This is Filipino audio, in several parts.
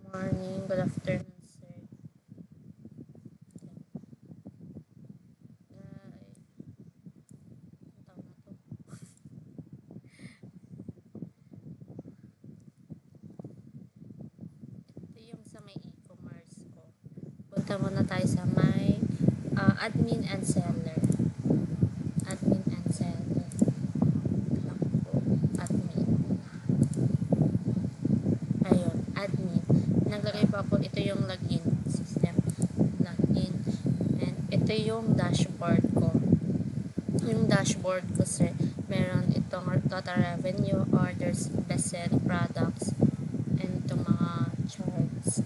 Morning, good afternoon, sir. Tawag na to. Ito yung sa may e-commerce ko. Punta muna tayo sa may admin and seller. Admin and seller. Lang po. Admin. Ayun, admin. Naglagay pa po, ito yung login system. Login. And ito yung dashboard ko. Yung dashboard ko, sir, meron itong total revenue, orders, best-selling products, and itong mga charts.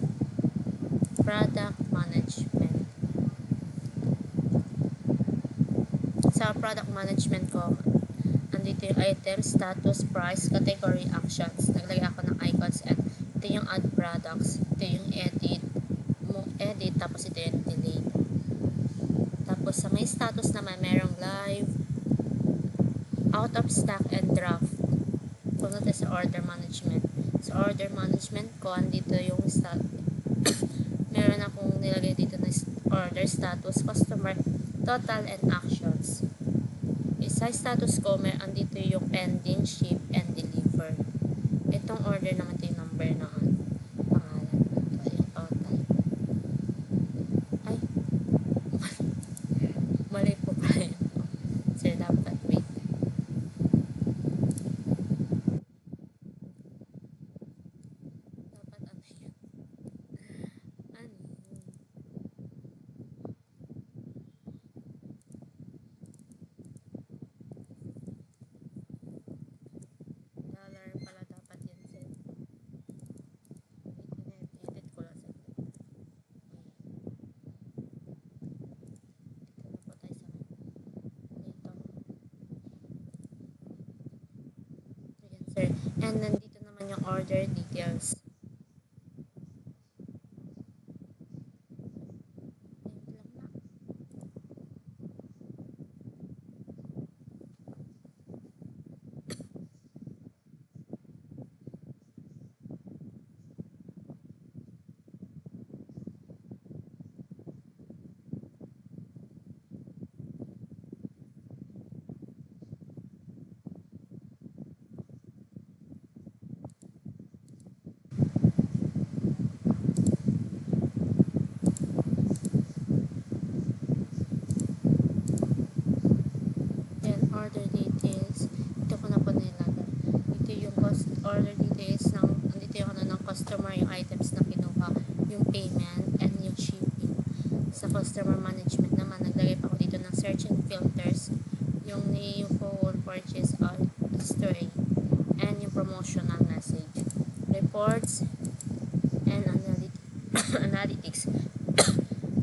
Product management. Sa product management ko, andito yung item, status, price, category, actions. Naglagay ako ng icons at ito yung add products. Ito yung edit, tapos ito yung delete. Tapos sa may status naman, merong live, out of stock, and draft. Punta tayo sa order management. Sa order management ko, andito yung meron akong nilagay dito na order status, customer, total, and actions. Sa status ko, andito yung pending, ship, and deliver. Itong order naman ito yung number ng pangalan. Ito yung total. Ay, mali po pala yun. Sir, dapat wait. Dapat ano yun? Ano yun? Dollar pala dapat yan, sir. Edit ko lang, sir. Dito na po tayo sa dito. Ayan, sir. And nandito naman yung order details. Ayan lang na. Yan, order details. Ito ko na po nilagay. Ito yung order details ng, andito yung ano ng customer, yung items na kinuha, yung payment, and yung shipping. Sa customer management naman, naglagay pa ako dito ng search and filters, yung new phone purchase or history, and yung promotional message. Reports and analytics.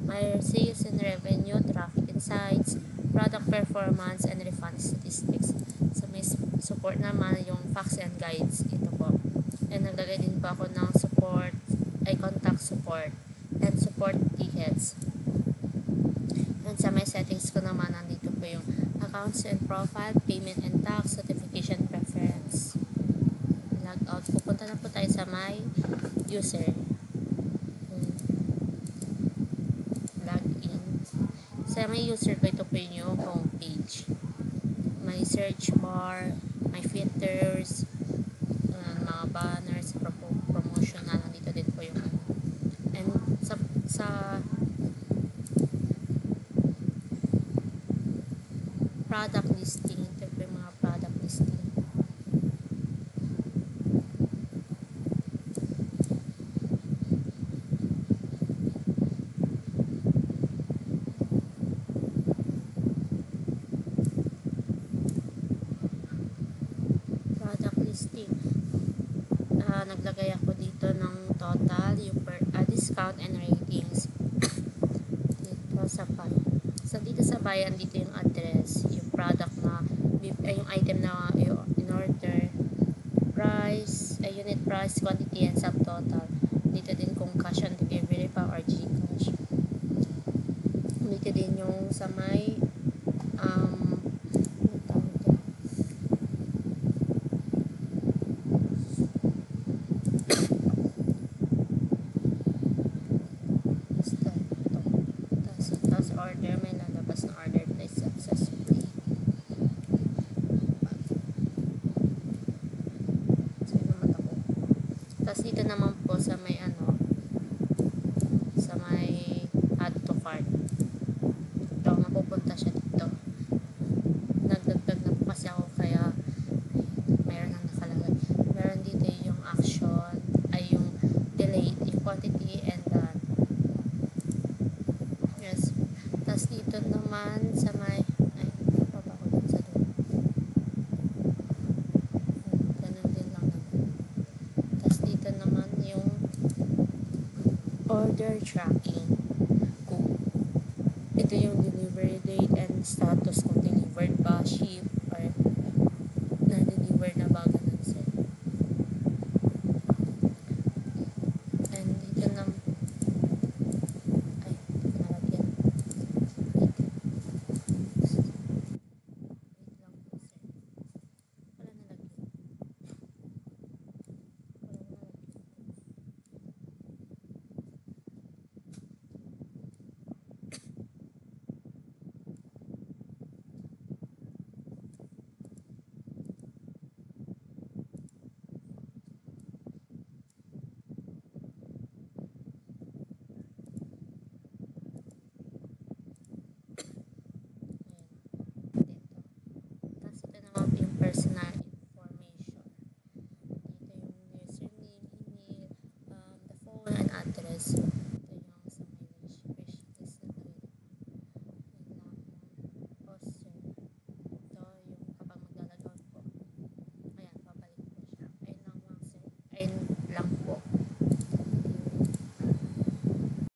My sales and revenue, traffic insights, product performance, and refund statistics. Sa may support naman, yung facts and guides. Ito po. And naglagay din po ako ng support, ay contact support, and support tickets. And sa may settings ko naman, nandito po yung accounts and profile, payment and tax, notification preference. Log out. Pupunta na po tayo sa my user. Sa may user ko, ito po yung homepage. May search bar, may filters, mga banners, promotional, nandito din po yung and sa product listing, ito po yung mga product listing. Listing. Naglagay ako dito ng total, yung discount and ratings. Dito sa dito sa bayan, dito yung address, yung product na, yung item na in order, price, unit price, quantity, and subtotal. Dito din kung cash on delivery pa or Gcash. Dito din yung sa may Tapos dito naman po sa may ano, sa may add to cart. Ito, mapupunta siya dito. Nagdagdag na po kasi ako kaya mayroon nang nakalagay. Meron dito yung action, ay yung delayed, yung quantity and done. Yes. Tapos dito naman sa may, ay, baba ko dun sa doon. Ganun din lang naman. Tapos dito naman yung order tracking. Kung ito yung delivery date and status kung delivered ba, ship,